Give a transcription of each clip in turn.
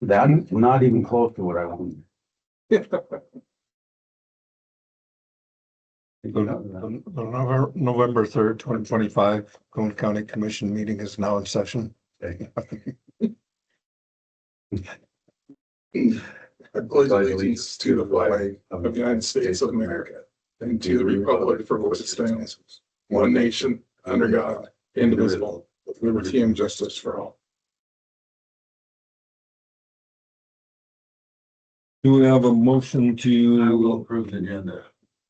That's not even close to what I want. The November 3rd, 2025, Cone County Commission meeting is now in session. I pledge allegiance to the flag of the United States of America and to the republic for which it stands, one nation, under God, indivisible, with liberty and justice for all. Do we have a motion I will to approve the agenda.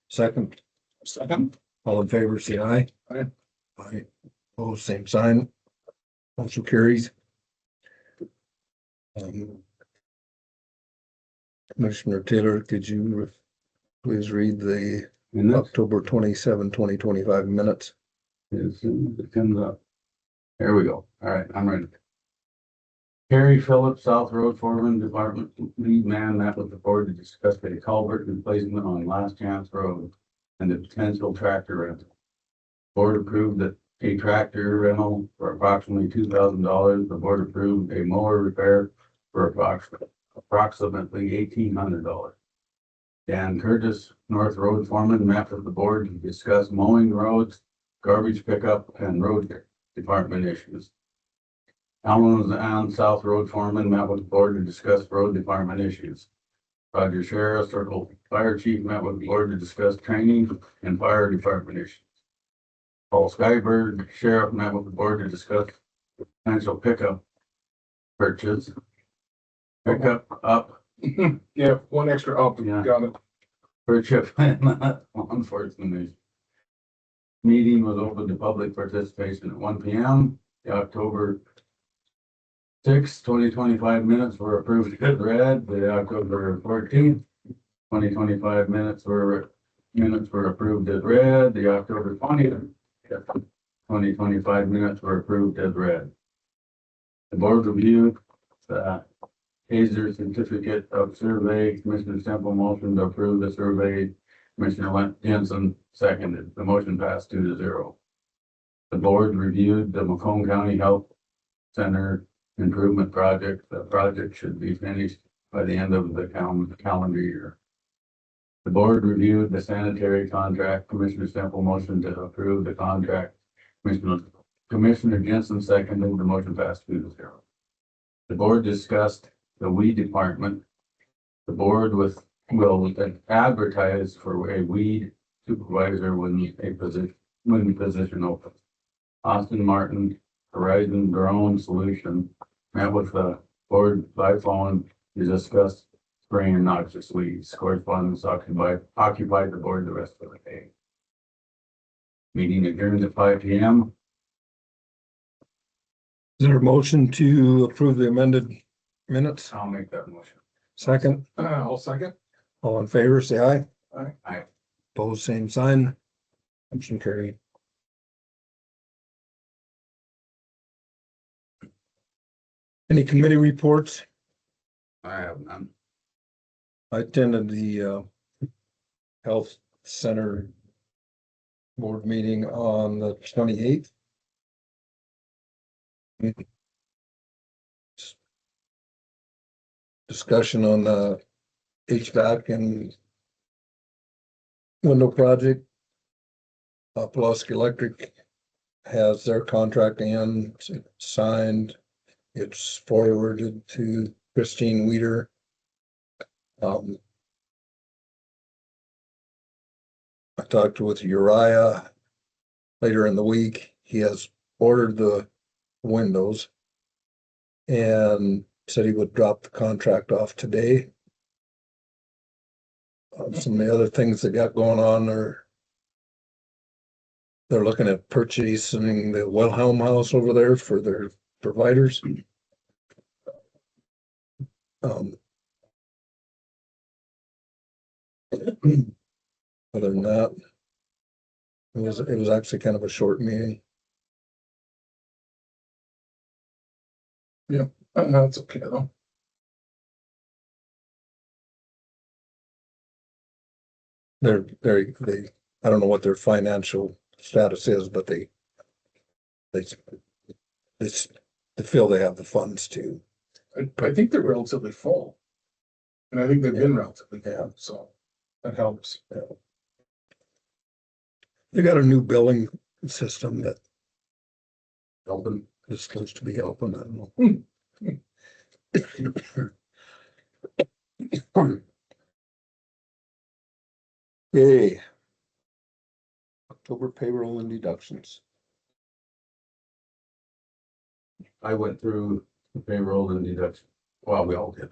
second? Second. All in favor, say aye. Aye. Aye. Oh, same sign. Motion carries. Commissioner Taylor, could you please read the And this October 27, 2025 minutes? is, it comes up. There we go. All right, I'm ready. Harry Phillips, South Road Foreman Department lead man, met with the board to discuss a culvert replacement on Last Chance Road and the potential tractor rental. Board approved that a tractor rental for approximately $2,000. The board approved a mower repair for approximately $1,800. Dan Curtis, North Road Foreman, met with the board to discuss mowing roads, garbage pickup, and road department issues. Alan and South Road Foreman met with the board to discuss road department issues. Roger Sheriff, Circle Fire Chief, met with the board to discuss training and fire department issues. Paul Skyberg, Sheriff, met with the board to discuss potential pickup purchase. Pickup up Yeah, one extra up. Yeah. Got it. purchase law enforcement issue. Meeting was open to public participation at 1 p.m. The October 6, 2025 minutes were approved as read. The October 14th, 2025 minutes were approved as read. The October 20th, 2025 minutes were approved as read. The board reviewed the Hazer certificate of survey. Commissioner Semple motion to approve the survey. Commissioner Jensen seconded. The motion passed 2-0. The board reviewed the Macomb County Health Center improvement project. The project should be finished by the end of the calendar year. The board reviewed the sanitary contract. Commissioner Semple motion to approve the contract. Commissioner Jensen seconded. The motion passed 2-0. The board discussed the weed department. The board will advertise for a weed supervisor when the position opens. Austin Martin, Horizon Drone Solution, met with the board by phone to discuss spraying noxious weeds. Correspondence occupied the board the rest of the day. Meeting adjourned at 5 p.m. Is there a motion to approve the amended minutes? I'll make that motion. Second, I'll second. all in favor, say aye. Aye. Opposed, same sign. Motion carried. Any committee reports? I have none. I attended the Health Center board meeting on the 28th. Discussion on the HVAC and window project. Pulaski Electric has their contract in, signed. It's forwarded to Christine Weeder. I talked with Uriah later in the week. He has ordered the windows and said he would drop the contract off today. Some of the other things they got going on are they're looking at purchasing the Wilhelm House over there for their providers. Other than that, it was actually kind of a short meeting. That's okay though. They I don't know what their financial status is, but they feel they have the funds to I think they're relatively full. And I think they've been relatively full, so that helps. They got a new billing system that Open. is supposed to be helping, I don't know. Yay. October payroll and deductions. I went through the payroll and deduction. Well, we all did.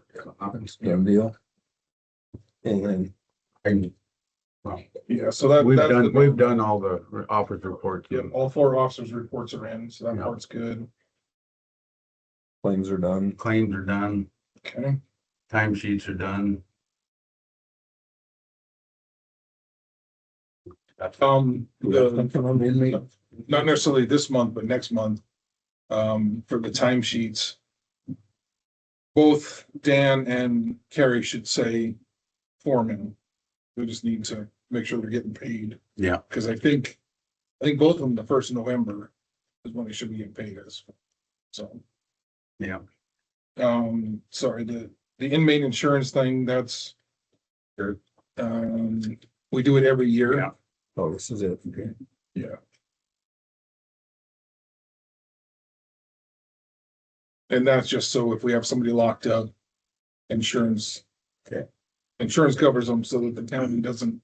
Done deal. And then And, well, Yeah, so that. we've that's done, the- we've done all the office reports. Yeah, all 4 officers' reports are in, so that Yeah. part's good. claims are done. Claims are done, Okay. timesheets are done. Something on the inmate? Not necessarily this month, but next month, for the timesheets. Both Dan and Carrie should say foreman. We just need to make sure they're getting paid, Yeah. because I think both of them, the 1st of November is when they should be getting paid as. So, Yeah. sorry, the inmate insurance thing, that's. We do it every year. Yeah. Oh, this is it. Okay. Yeah. And that's just so if we have somebody locked up, insurance. Okay. Insurance covers them so that the county doesn't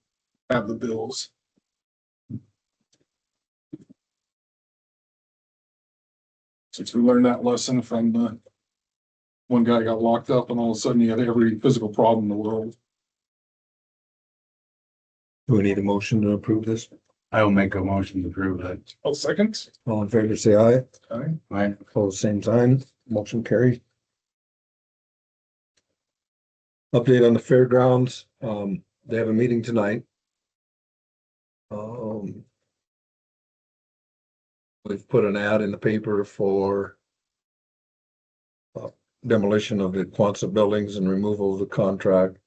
have the bills. Since we learned that lesson from the one guy got locked up and all of a sudden he had every physical problem in the world. Do we need a motion to approve this? I will make a motion to approve that. Oh, second? All in favor, say aye. Okay. Right. Opposed, same sign. Motion carried. Update on the fairgrounds. They have a meeting tonight. We've put an ad in the paper for demolition of the Quonset buildings and removal of the contract.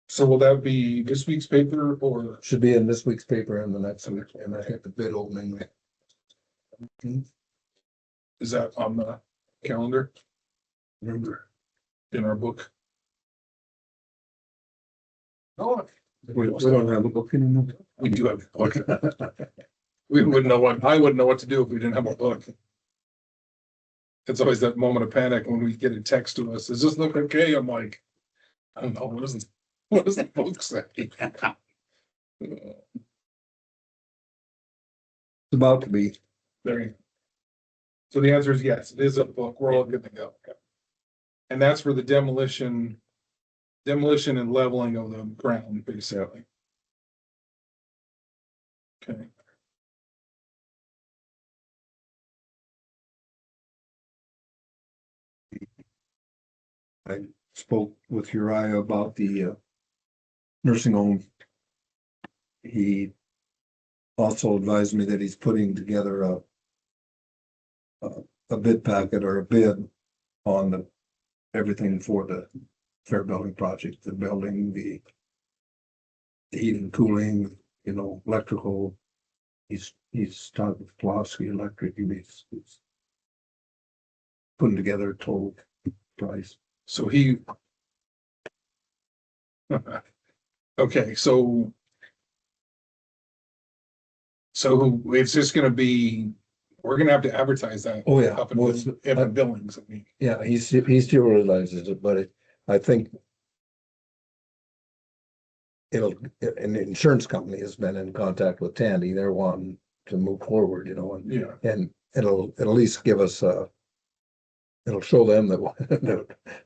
So will that be this week's paper or? Should be in this week's paper and the next week, and I think the bid opening. Is that on the calendar Remember, in our book? Oh. we don't have a book anymore. We do have a book. We wouldn't know I wouldn't know what to do if we didn't have a book. It's always that moment of panic when we get a text to us. Does this look okay? I'm like, I don't know. What does the book say? It's about to be. There you go. So the answer is yes, it is a book. We're all good to go. And that's for the demolition and leveling of the ground, basically. Okay. I spoke with Uriah about the nursing home. He also advised me that he's putting together a bid packet or a bid on everything for the fair building project, the building, the heating, cooling, electrical. He's talking with Pulaski Electric. He's putting together a total price. So he. Okay, so it's just gonna be, we're gonna have to advertise that. Oh, yeah. Up in Well, Billings, I mean. Yeah, he still realizes it, but I think an insurance company has been in contact with Tandy. They're wanting to move forward, Yeah, and it'll at least give us it'll show them that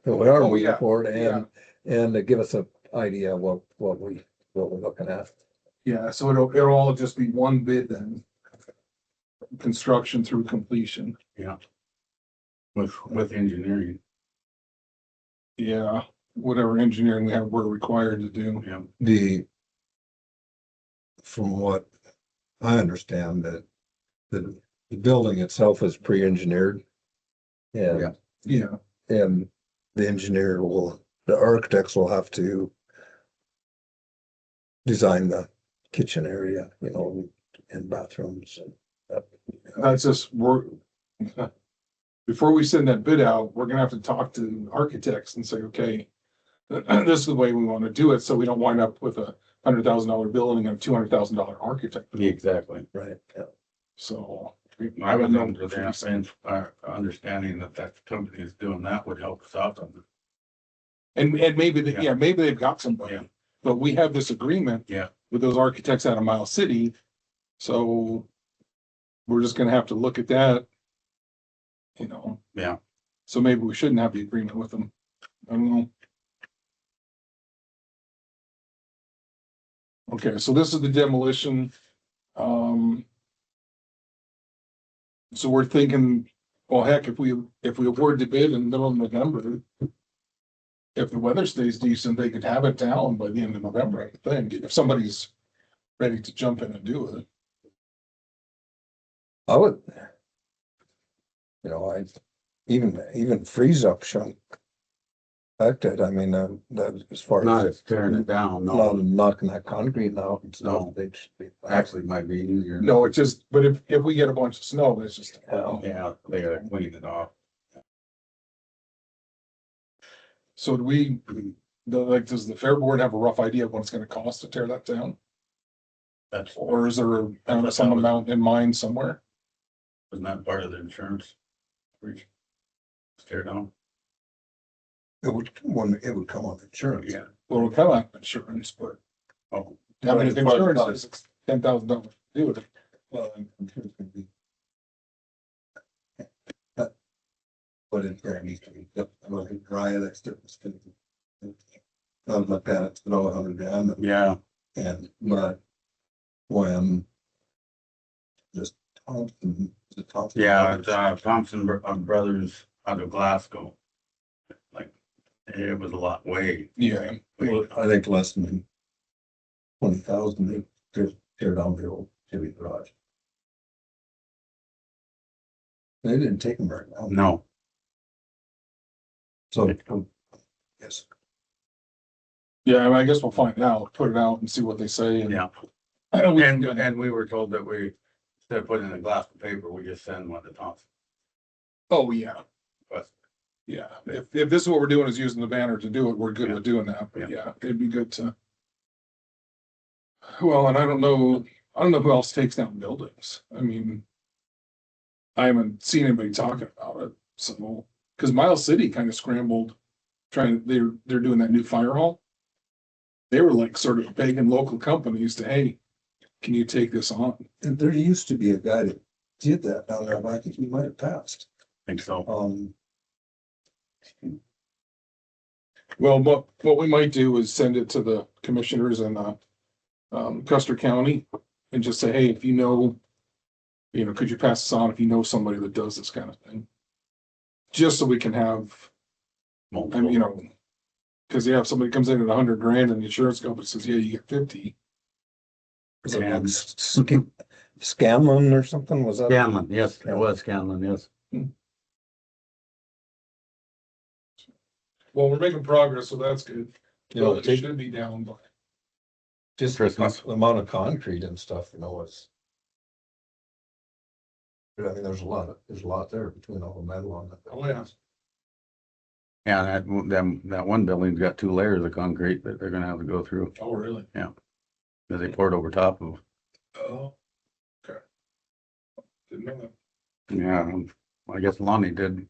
we are Oh, moving yeah, forward yeah. and to give us an idea of what we're looking at. yeah, so it'll all just be one bid then. Construction through completion. With engineering. Yeah, whatever engineering we're required to do. Yeah. From what I understand, that the building itself is pre-engineered. And Yeah, and the architects will have to design the kitchen area, and bathrooms and that. that's just work. before we send that bid out, we're gonna have to talk to architects and say, okay, this is the way we want to do it, so we don't wind up with a $100,000 building and a $200,000 architect. Exactly. Right, yeah. So. I was under the understanding that that company is doing that would help us out on And maybe, Yeah. maybe they've got somebody, Yeah. but we have this agreement. Yeah. With those architects out of Miles City, so we're just gonna have to look at that. You know, Yeah. so maybe we shouldn't have the agreement with them. I don't know. Okay, so this is the demolition. So we're thinking, well, heck, if we award the bid in the middle of November, if the weather stays decent, they could have it down by the end of November, I think, if somebody's ready to jump in and do it. I would. You know, I even freeze up shouldn't affect it. I mean, that as far Not as as tearing it down, not no, knocking that concrete out and stuff, No. they should be. actually might be easier. No, it's just, but if we get a bunch of snow, it's just. Yeah, they gotta clean it off. So do we, does the fair board have a rough idea of what it's gonna cost to tear that down? That's, Or is there some amount in mind somewhere? wasn't that part of the insurance? Tear down, It would, it would come on insurance. yeah, Well, we're kind of like insurance, but oh, I mean, if As far as insurance cost. is $10,000 to do it. Well, I'm sure it's gonna be. But it there needs to be, I'm looking dry, that's different. Not like that, it's below 100 grand yeah, but when. Just Thompson, the Thompson. yeah, it's, Thompson Brothers out of Glasgow. Like, it was a lot way. Yeah. Well, I think less than 20,000, they just tear down the old Chevy garage. They didn't take them very long. No, So, yes, Yeah, I mean, I guess we'll find out, put it out and see what they say. And yeah, we and, can- and we were told that instead of putting in a glass of paper, we just send one to Thompson. Oh, yeah. But Yeah, if this is what we're doing is using the banner to do it, we're good Yeah. with doing that, but Yeah. yeah, it'd be good to. Well, and I don't know who else takes down buildings. I mean. I haven't seen anybody talking about it, so, cause Miles City kind of scrambled. They're doing that new fire hall. They were like sort of begging local companies to, hey, can you take this on? and there used to be a guy that did that down there, but I think he might have passed. I think so. Well, what we might do is send it to the commissioners in Custer County and just say, hey, if you know, could you pass this on if you know somebody that does this kind of thing? Just so we can have, I mean, because if somebody comes in at 100 grand and the insurance company says, yeah, you get 50. Was it like And- Scanlon or something, was that? Scanlon, yes, it was Scanlon, yes. Well, we're making progress, so that's good. You know, Well, it should be down by. just Christmas. the amount of concrete and stuff, is. But I mean, there's a lot there between all the metal on it. Oh, yeah. Yeah, that one building's got 2 layers of concrete that they're gonna have to go through, Oh, really? that they poured over top of. Oh, okay. Didn't know that. Yeah, I guess Lonnie did.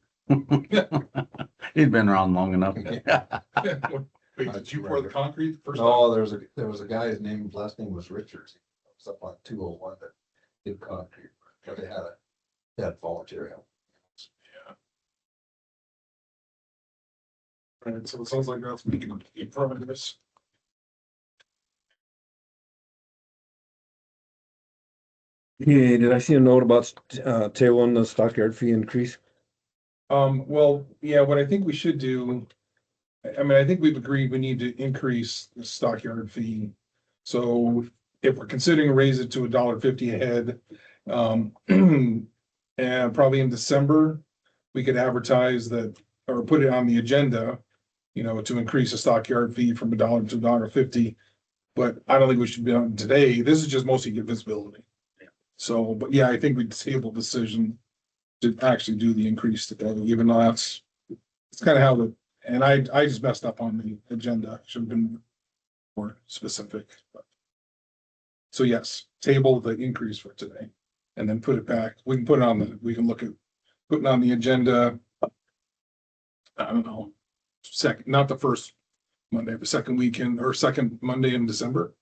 He's been around long enough. Wait, did you pour the concrete the first time? No, there was a guy, his last name was Richards. He was up on 201 that did concrete, but they had volunteer help. Right, so it sounds like that's making progress. Yeah, did I see a note about tabling the stockyard fee increase? Well, yeah, what I think we should do. I mean, I think we've agreed we need to increase the stockyard fee. So if we're considering raise it to $1.50 a head, and probably in December, we could advertise that or put it on the agenda, to increase the stockyard fee from $1 to $1.50. But I don't think we should be on today. This is just mostly get visibility. So, but yeah, I think we table decision to actually do the increase today, even though it's kind of how and I just messed up on the agenda, should have been more specific, but. So yes, table the increase for today and then put it back. We can put it on we can look at putting on the agenda. I don't know, second, not the first Monday, the second weekend or second Monday in December.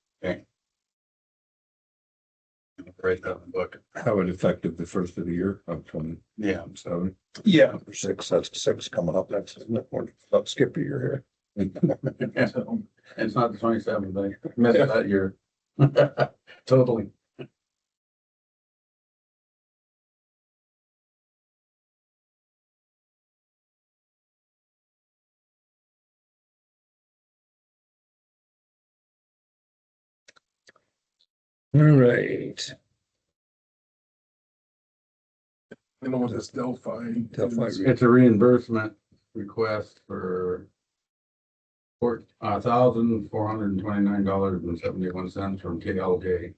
Right up the book. Have it effective the first of the year of 27. Yeah. Yeah. Or six, that's six coming up next, isn't it? Or about skip a year here. So, It's not the 27th, I missed that year. Totally. All right. I know what this Delphi. Delphi. is. It's a reimbursement request for $1,429.71 from KLJ.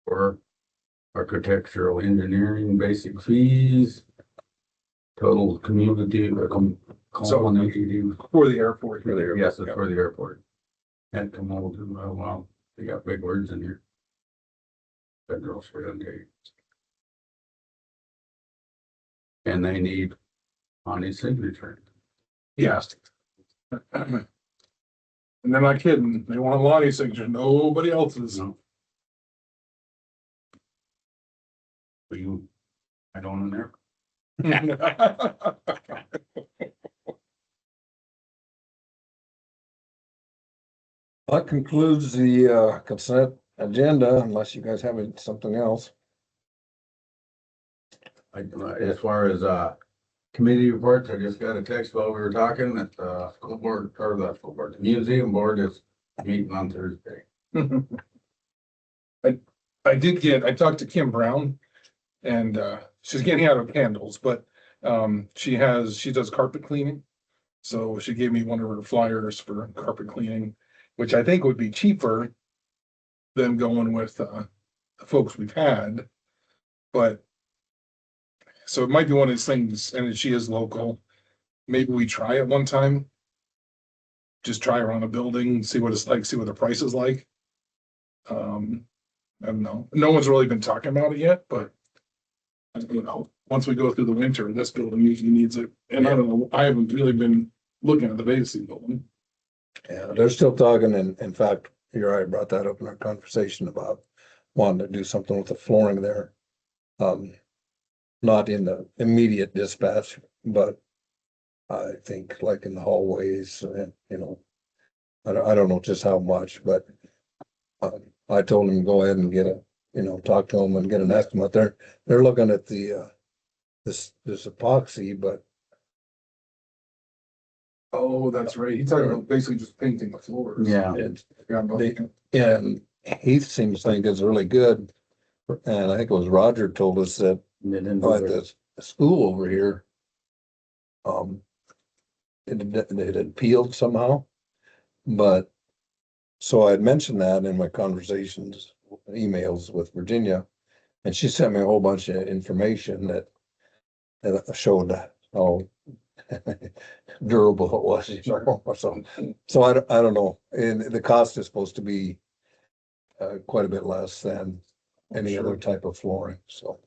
For architectural engineering basic fees. Total community, culminating, For the airport. yes, it's for the airport. And come over to, well, they got big words in here. Federal surrender. And they need Bonnie's signature. Yes. And they're not kidding. They want Lonnie's signature, nobody else's. No. But you, I don't in there. That concludes the consent agenda, unless you guys have something else. As far as, committee reports, I just got a text while we were talking that the school board, or the school board, the museum board is meeting on Thursday. I talked to Kim Brown and she's getting out of candles, but she does carpet cleaning. So she gave me one of her flyers for carpet cleaning, which I think would be cheaper than going with the folks we've had. But so it might be one of these things, and she is local. Maybe we try it one time. Just try around a building, see what it's like, see what the price is like. I don't know. No one's really been talking about it yet, but once we go through the winter, this building usually needs it. And I don't know, I haven't really been looking at the Basie building. Yeah, they're still talking, and in fact, you're right, brought that up in our conversation about wanting to do something with the flooring there. Not in the immediate dispatch, but I think like in the hallways and, I don't know just how much, but I told him to go ahead and get talk to them and get an estimate. They're looking at the this epoxy, but Oh, that's right. He's talking about basically just painting the floors. Yeah. it's, Yeah, I'm looking. and Heath seems to think it's really good. And I think it was Roger told us that They didn't do at their- the school over here, it had peeled somehow. But, so I had mentioned that in my conversations, emails with Virginia, and she sent me a whole bunch of information that showed how durable it was, so I don't know, and the cost is supposed to be quite a bit less than any other type of flooring, so.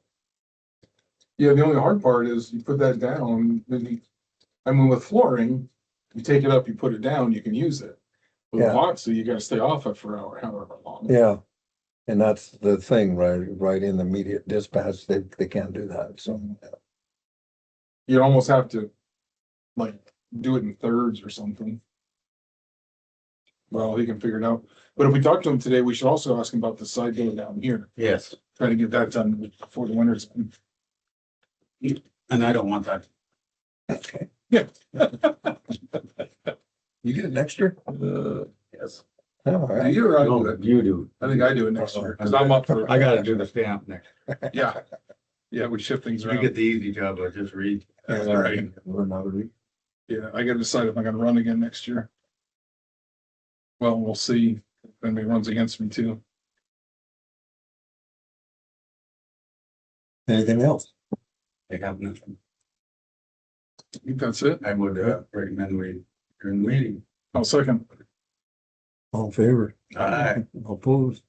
Yeah, the only hard part is you put that down, with flooring, you take it up, you put it down, you can use it. With Yeah. epoxy, you gotta stay off it for however long. Yeah, and that's the thing, right in the immediate dispatch, they can't do that, so. You almost have to do it in thirds or something. Well, he can figure it out. But if we talk to him today, we should also ask him about the side door down here. Yes, Try to get that done before the winter's. and I don't want that. Yeah. You get it next year? Yes. All right. You're No, right. you do. I think I do it next year, cause I'm up for. I gotta do the stamp next. Yeah. Yeah, we shift things You around. get the easy job, I just read. That's right. We're not ready. Yeah, I gotta decide if I'm gonna run again next year. Well, we'll see. If anybody runs against me too. Anything else? I have nothing. I think that's it. I would recommend we during the meeting. I'll second. All in favor? Aye. All opposed?